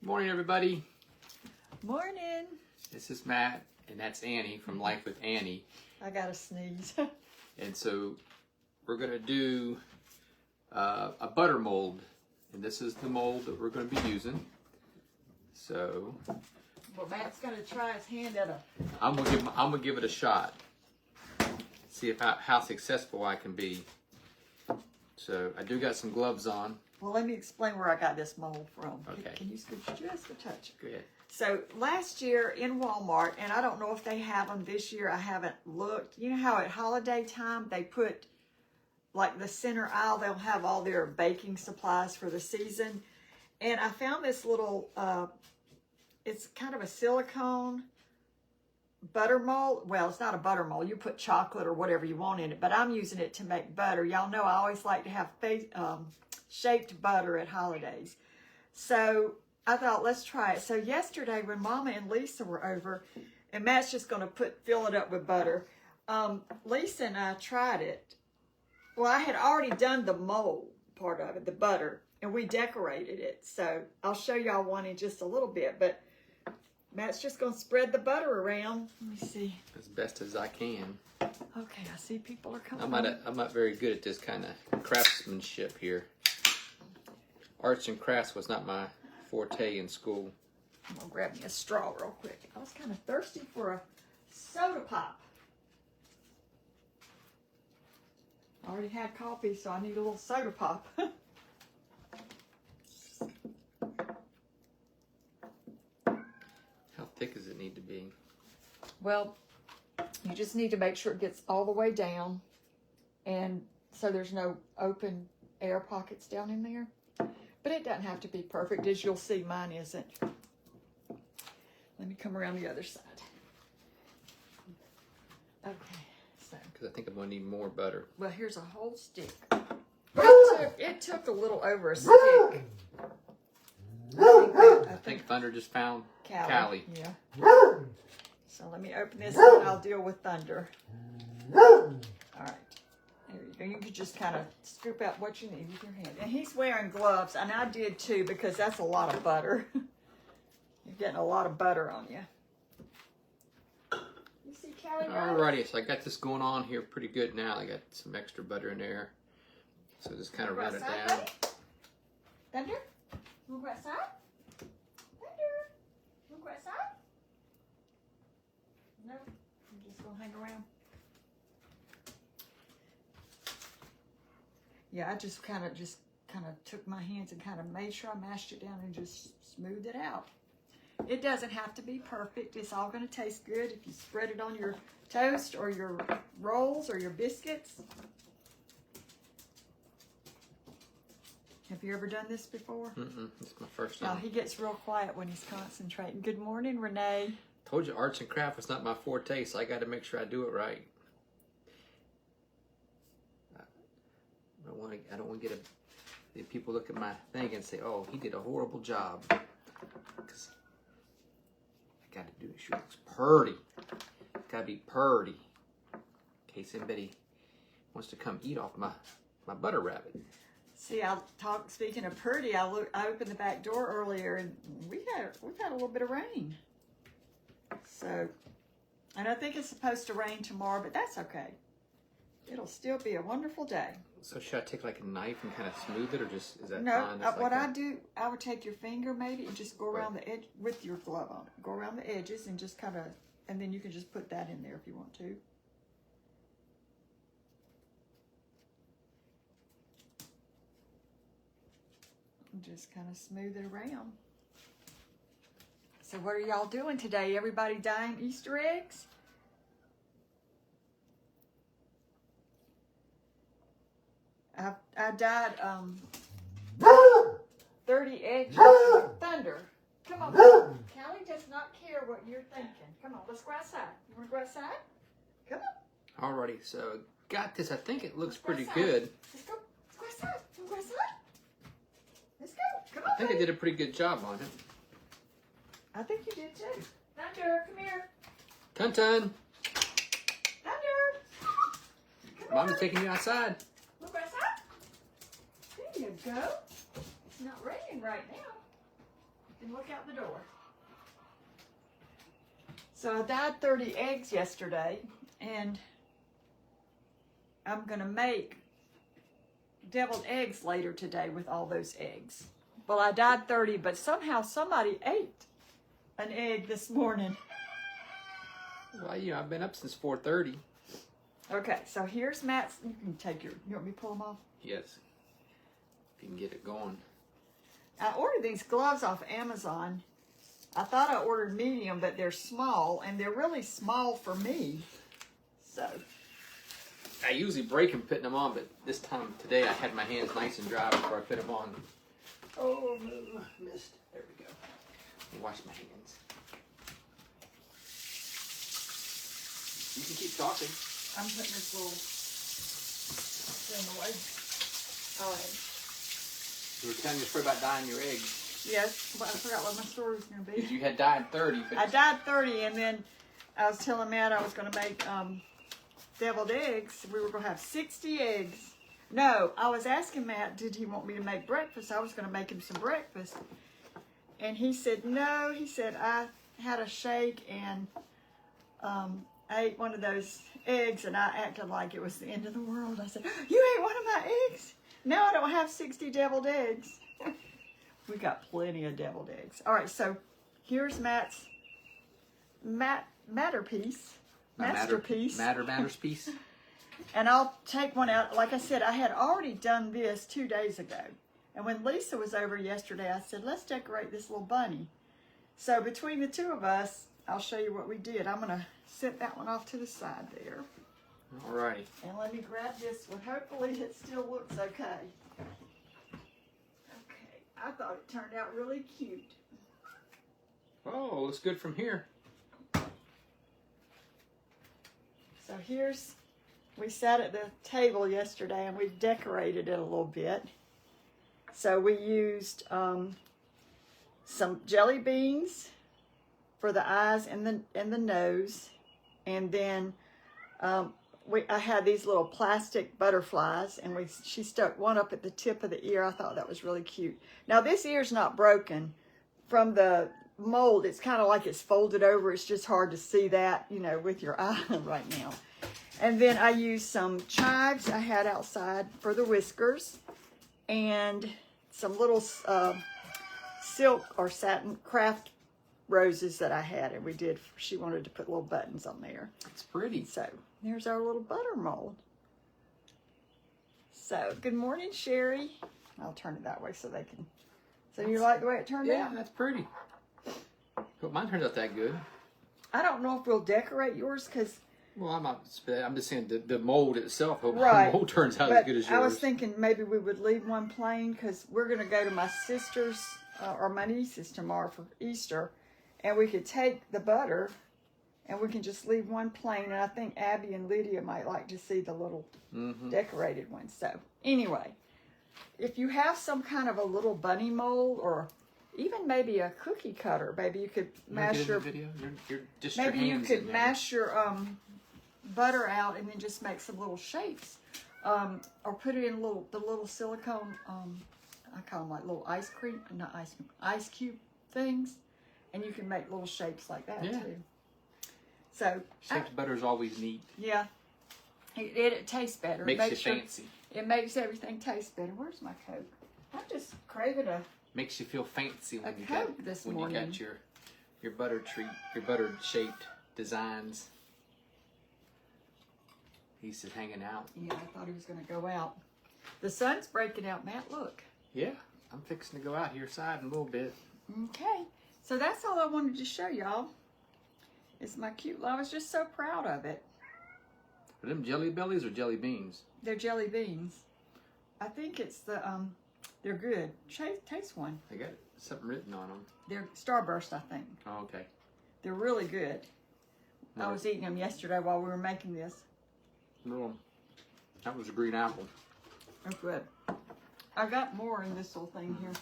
Morning, everybody. Morning. This is Matt, and that's Annie from Life with Annie. I gotta sneeze. And so we're going to do a butter mold, and this is the mold that we're going to be using. So Well, Matt's gonna try his hand at a. I'm gonna give it a shot. See if how successful I can be. So I do got some gloves on. Well, let me explain where I got this mold from. Okay. Can you scooch just a touch? Go ahead. So last year in Walmart, and I don't know if they have them this year. I haven't looked. You know how at holiday time they put, like the center aisle, they'll have all their baking supplies for the season. And I found this little, it's kind of a silicone butter mold. Well, it's not a butter mold. You put chocolate or whatever you want in it, but I'm using it to make butter. Y'all know I always like to have shaped butter at holidays. So I thought, let's try it. So yesterday when Mama and Lisa were over, and Matt's just going to fill it up with butter, Lisa and I tried it. Well, I had already done the mold part of it, the butter, and we decorated it. So I'll show y'all one in just a little bit, but Matt's just going to spread the butter around. Let me see. As best as I can. Okay, I see people are coming. I'm not very good at this kind of craftsmanship here. Arts and crafts was not my forte in school. I'm going to grab me a straw real quick. I was kind of thirsty for a soda pop. I already had coffee, so I need a little soda pop. How thick does it need to be? Well, you just need to make sure it gets all the way down, and so there's no open air pockets down in there. But it doesn't have to be perfect, as you'll see mine isn't. Let me come around the other side. Okay, so. Because I think I'm going to need more butter. Well, here's a whole stick. It took a little over a stick. I think Thunder just found Callie. Yeah. So let me open this and I'll deal with Thunder. All right. There you go. You can just kind of scoop out what you need with your hand. And he's wearing gloves, and I did too, because that's a lot of butter. You're getting a lot of butter on you. You see Callie? Alrighty, so I got this going on here pretty good now. I got some extra butter in there. So just kind of run it down. Buddy? Thunder? You want to go outside? Thunder? You want to go outside? No, I'm just going to hang around. Yeah, I just kind of took my hands and kind of made sure I mashed it down and just smoothed it out. It doesn't have to be perfect. It's all going to taste good if you spread it on your toast or your rolls or your biscuits. Have you ever done this before? It's my first No, time. he gets real quiet when he's concentrating. Good morning, Renee. Told you arts and craft was not my forte, so I got to make sure I do it right. I don't want to get if people look at my thing and say, "Oh, he did a horrible job," because I got to do it sure it looks pretty. It's got to be pretty, in case anybody wants to come eat off my butter rabbit. See, speaking of pretty, I opened the back door earlier and we've had a little bit of rain. So, and I think it's supposed to rain tomorrow, but that's okay. It'll still be a wonderful day. So should I take like a knife and kind of smooth it, or just is that no, fine? what I do, I would take your finger maybe and just go around the edge with your glove on it. Go around the edges and just kind of, and then you can just put that in there if you want to. And just kind of smooth it around. So what are y'all doing today? Everybody dyeing Easter eggs? I dyed 30 eggs with Thunder. Come on. Callie does not care what you're thinking. Come on, let's go outside. You want to go outside? Come on. Alrighty, so got this. I think it looks pretty outside. good. Let's go. Let's go outside. You want to go outside? Let's go. Come on. I think I did a pretty good job on it. I think you did too. Thunder, come here. Tun-tun. Thunder. Come Mama's on. taking you outside. Look outside. There you go. It's not raining right now. and look out the door. So I dyed 30 eggs yesterday, and I'm going to make deviled eggs later today with all those eggs. Well, I dyed 30, but somehow somebody ate an egg this morning. Well, you know, I've been up since 4:30. Okay, so here's Matt's. You can take your. You want me to pull them off? Yes. If you can get it going. I ordered these gloves off Amazon. I thought I ordered medium, but they're small, and they're really small for me. So. I usually break them putting them on, but this time today I had my hands nice and dry before I put them on. Oh, no, missed. There we go. Let me wash my hands. You can keep talking. I'm putting this little thing away. All right. You were telling me a story about dyeing your eggs. Yes, but I forgot what my story was going to be. You had dyed 30. But I dyed 30, and then I was telling Matt I was going to make deviled eggs. We were going to have 60 eggs. No, I was asking Matt, did he want me to make breakfast? I was going to make him some breakfast. And he said, no. He said, I had a shake and I ate one of those eggs, and I acted like it was the end of the world. I said, you ate one of my eggs? Now I don't have 60 deviled eggs. We got plenty of deviled eggs. All right, so here's Matt's masterpiece. Masterpiece. And I'll take one out. Like I said, I had already done this 2 days ago. And when Lisa was over yesterday, I said, let's decorate this little bunny. So between the two of us, I'll show you what we did. I'm going to set that one off to the side there. All right. And let me grab this one. Hopefully it still looks okay. Okay. I thought it turned out really cute. Oh, looks good from here. So we sat at the table yesterday and we decorated it a little bit. So we used some jelly beans for the eyes and the nose, and then I had these little plastic butterflies, and she stuck one up at the tip of the ear. I thought that was really cute. Now this ear's not broken from the mold. It's kind of like it's folded over. It's just hard to see that, you know, with your eye right now. And then I used some chives I had outside for the whiskers, and some little silk or satin craft roses that I had, and she wanted to put little buttons on there. It's pretty. So there's our little butter mold. So good morning, Sherry. I'll turn it that way so they can. So you like the way it turned out? Yeah, that's pretty. But mine turns out that good. I don't know if we'll decorate yours because. Well, I'm just saying the mold itself. Hope Right. The mold turns out But as good as yours. I was thinking maybe we would leave one plain because we're going to go to my sister's or my niece's tomorrow for Easter, and we could take the butter and we can just leave one plain. And I think Abby and Lydia might like to see the little decorated one. So anyway, if you have some kind of a little bunny mold or even maybe a cookie cutter, maybe you could mash your video. You're just maybe your you hands could in there. mash your butter out and then just make some little shapes, or put it in the little silicone. I call them like little ice cube things, and you can make little shapes like that too. So shaped butter is always neat. Yeah, it tastes better. Makes you fancy. It makes everything taste better. Where's my Coke? I'm just craving a. Makes you feel fancy when you Coke got your butter treat, your butter shaped designs. He's just hanging out. Yeah, I thought he was going to go out. The sun's breaking out, Matt. Look. Yeah, I'm fixing to go out here side in a little bit. Okay, so that's all I wanted to show y'all. It's my cute. I was just so proud of it. Are them jelly bellies or jelly beans? They're jelly beans. I think it's the they're good. Taste one. They got something written on them. They're Starburst, I think. Oh, okay. They're really good. No. I was eating them yesterday while we were making this. No, that was a green apple. Oh, good. I got more in this little thing here.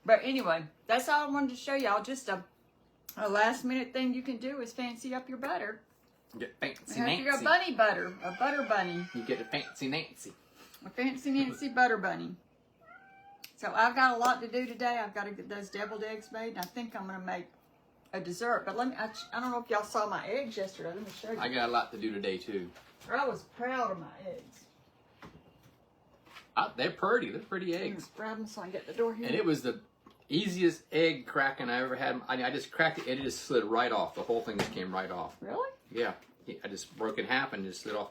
But anyway, that's all I wanted to show y'all. Just a last minute thing you can do is fancy up your butter. Get fancy Nancy. Your bunny butter, a butter bunny. You get a fancy Nancy. A fancy Nancy butter bunny. So I've got a lot to do today. I've got to get those deviled eggs made, and I think I'm going to make a dessert. But I don't know if y'all saw my eggs yesterday. Let me show you. I got a lot to do today too. I was proud of my eggs. They're pretty. They're pretty eggs. Grab them so I can get the door here. And it was the easiest egg cracking I ever had. I just cracked it and it just slid right off. The whole thing just came right off. Really? Yeah. I just broke it in half and just slid off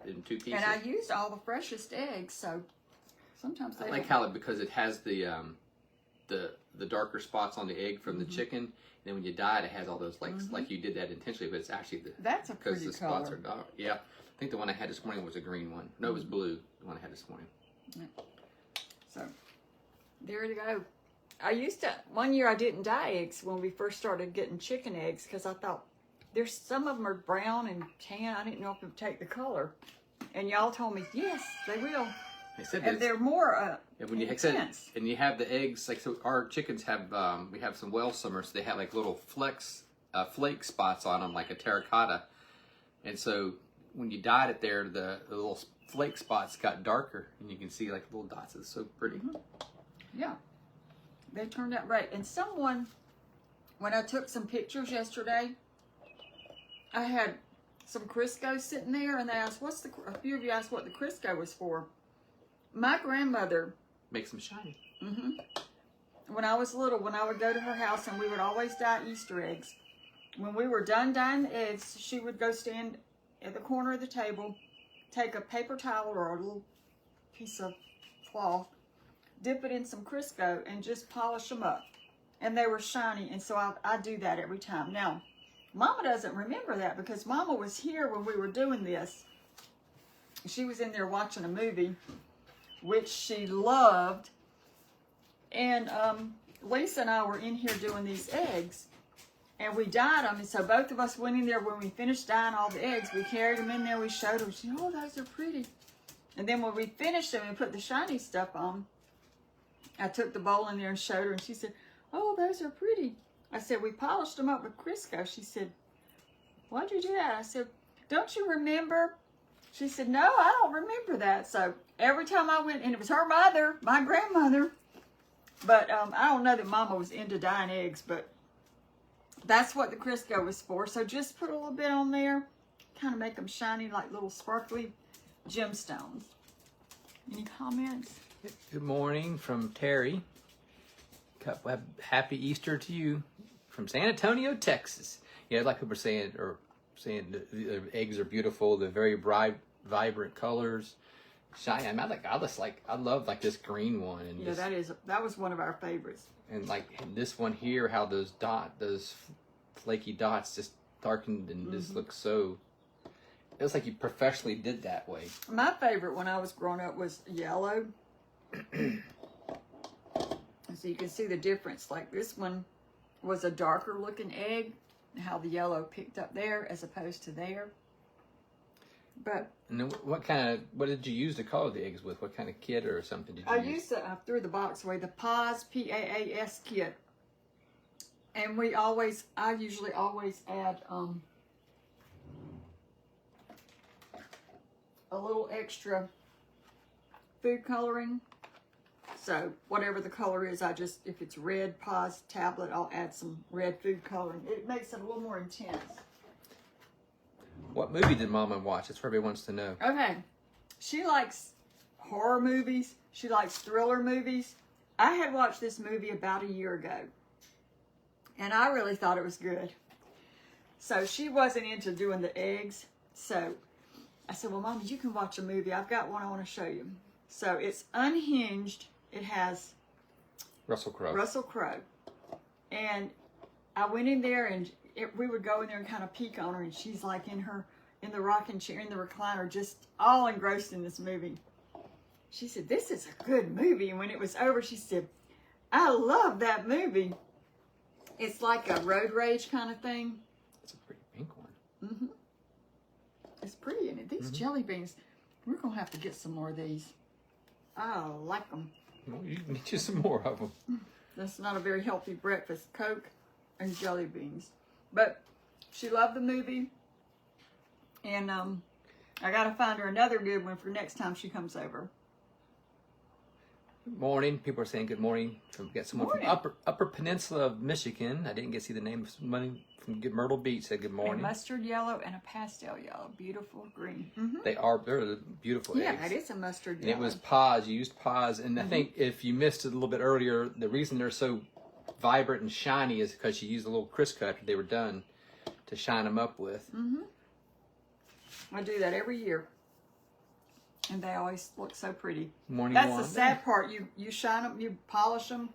in 2 pieces. And I used all the freshest eggs, so sometimes they I like how because it has the darker spots on the egg from the chicken. And then when you dye it, it has all those like you did that intentionally, but it's actually that's a pretty because the color. spots are dark. Yeah. I think the one I had this morning was a green one. No, it was blue. The one I had this morning. Yeah. So there you go. One year I didn't dye eggs when we first started getting chicken eggs because I thought some of them are brown and tan. I didn't know if it would take the color. And y'all told me, yes, they will. They said and they're more when you intense. And you have the eggs, like so our chickens have, we have some well summers, so they have like little flake spots on them, like a terracotta. And so when you dyed it there, the little flake spots got darker and you can see like little dots. It's so pretty. Yeah. They turned out right. And someone, when I took some pictures yesterday, I had some Crisco sitting there, and they asked, a few of you asked what the Crisco was for. My grandmother makes them shiny. When I was little, when I would go to her house, and we would always dye Easter eggs. When we were done dyeing the eggs, she would go stand at the corner of the table, take a paper towel or a little piece of cloth, dip it in some Crisco, and just polish them up. And they were shiny, and so I do that every time. Now, Mama doesn't remember that because Mama was here when we were doing this. She was in there watching a movie, which she loved. And Lisa and I were in here doing these eggs. And we dyed them. And so both of us went in there when we finished dyeing all the eggs. We carried them in there. We showed her. She said, oh, those are pretty. And then when we finished them and put the shiny stuff on, I took the bowl in there and showed her. And she said, oh, those are pretty. I said, we polished them up with Crisco. She said, why'd you do that? I said, don't you remember? She said, no, I don't remember that. So every time I went, and it was her mother, my grandmother. But I don't know that Mama was into dyeing eggs, but that's what the Crisco was for. So just put a little bit on there, kind of make them shiny like little sparkly gemstones. Any comments? Good morning from Terry. Happy Easter to you from San Antonio, Texas. Yeah, like we were saying, the eggs are beautiful. They're very bright, vibrant colors. Shiny. I love like this green one. And yeah, that was one of our favorites. And like this one here, how those flaky dots just darkened and just look so. It was like you professionally did that way. My favorite when I was growing up was yellow. So you can see the difference. Like this one was a darker looking egg, and how the yellow picked up there as opposed to there. But and then what did you use to color the eggs with? What kind of kit or something did you use? I threw the box away, the PAAS, P-A-A-S kit. And I usually always add a little extra food coloring. So whatever the color is, if it's red PAAS tablet, I'll add some red food coloring. It makes it a little more intense. What movie did Mama watch? That's what everybody wants to know. Okay. She likes horror movies. She likes thriller movies. I had watched this movie about a year ago, and I really thought it was good. So she wasn't into doing the eggs. So I said, well, Mama, you can watch a movie. I've got one I want to show you. So it's Unhinged. It has Russell Crowe. And I went in there, and we would go in there and kind of peek on her, and she's like in the rocking chair, in the recliner, just all engrossed in this movie. She said, this is a good movie. And when it was over, she said, I love that movie. It's like a road rage kind of thing. It's a pretty pink one. It's pretty, isn't it? These jelly beans, we're going to have to get some more of these. I like them. Well, you can get you some more of them. That's not a very healthy breakfast. Coke and jelly beans. But she loved the movie. And I got to find her another good one for next time she comes over. Good morning. People are saying good morning. We got someone Morning. from Upper Peninsula of Michigan. I didn't get to see the name of somebody from Myrtle Beach. Said good A morning. mustard yellow and a pastel yellow. Beautiful green. Mm-hmm. They're beautiful eggs. Yeah, it is a mustard And yellow. it was pause. You used pause. And I think if you missed it a little bit earlier, the reason they're so vibrant and shiny is because you used a little Crisco after they were done to shine them up with. I do that every year. And they always look so pretty. Morning That's one. the sad part. You shine them, you polish them,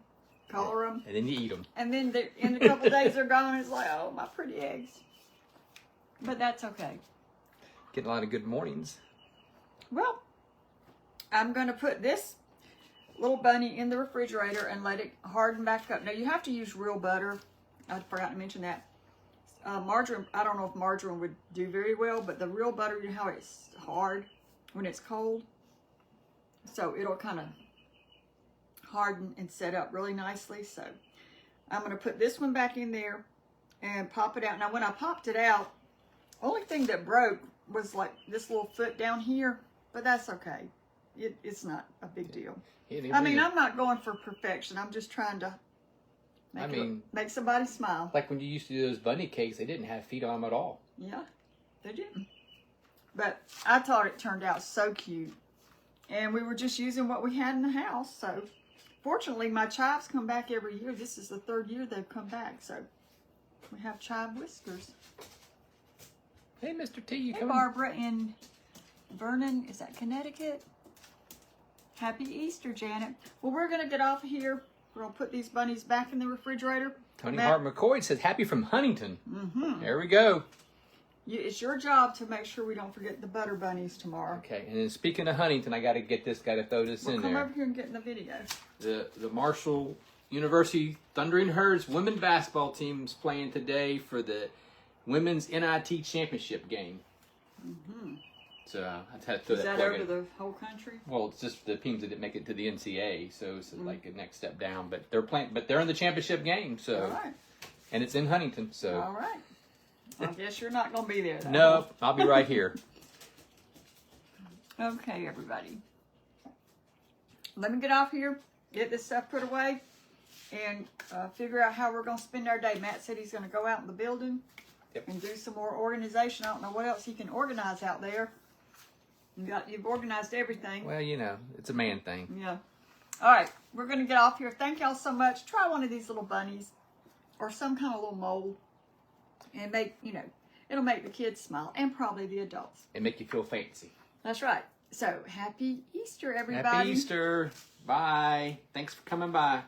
color them. And then you eat them. And then in a couple days they're gone. It's like, oh, my pretty eggs. But that's okay. Getting a lot of good mornings. Well, I'm going to put this little bunny in the refrigerator and let it harden back up. Now, you have to use real butter. I forgot to mention that. Margarine, I don't know if margarine would do very well, but the real butter, you know how it's hard when it's cold? So it'll kind of harden and set up really nicely. So I'm going to put this one back in there and pop it out. Now, when I popped it out, only thing that broke was like this little foot down here, but that's okay. It's not a big deal. I mean, I'm not going for perfection. I'm just trying to make somebody smile. Like when you used to do those bunny cakes, they didn't have feet on them at all. Yeah, they didn't. But I thought it turned out so cute. And we were just using what we had in the house. So fortunately, my chives come back every year. This is the third year they've come back. So we have chive whiskers. Hey, Mr. T, you Hey, coming? Barbara in Vernon, is that Connecticut? Happy Easter, Janet. Well, we're going to get off of here. We're going to put these bunnies back in the refrigerator. Tony Hart McCoy says, happy from Huntington. There we go. It's your job to make sure we don't forget the butter bunnies tomorrow. Okay, and then speaking of Huntington, I got to get this guy to throw this in Come there. over here and get in the video. The Marshall University Thundering Herds women basketball team is playing today for the women's NIT championship game. So I had to throw Is that plug over in. the whole country? Well, it's just the teams that didn't make it to the NCAA, so it's like a next step down. But they're playing. But they're in the championship game, so All right. and it's in Huntington. So All right. I guess you're not going to be there, though. no, I'll be right here. Okay, everybody. Let me get off here, get this stuff put away, and figure out how we're going to spend our day. Matt said he's going to go out in the building and do some more organization. I don't know what else he can organize out there. You've organized everything. Well, you know, it's a man thing. Yeah. All right, we're going to get off here. Thank y'all so much. Try one of these little bunnies or some kind of little mold. And it'll make the kids smile and probably the adults. And make you feel fancy. That's right. So, happy Easter, everybody. Happy Easter. Bye. Thanks for coming by.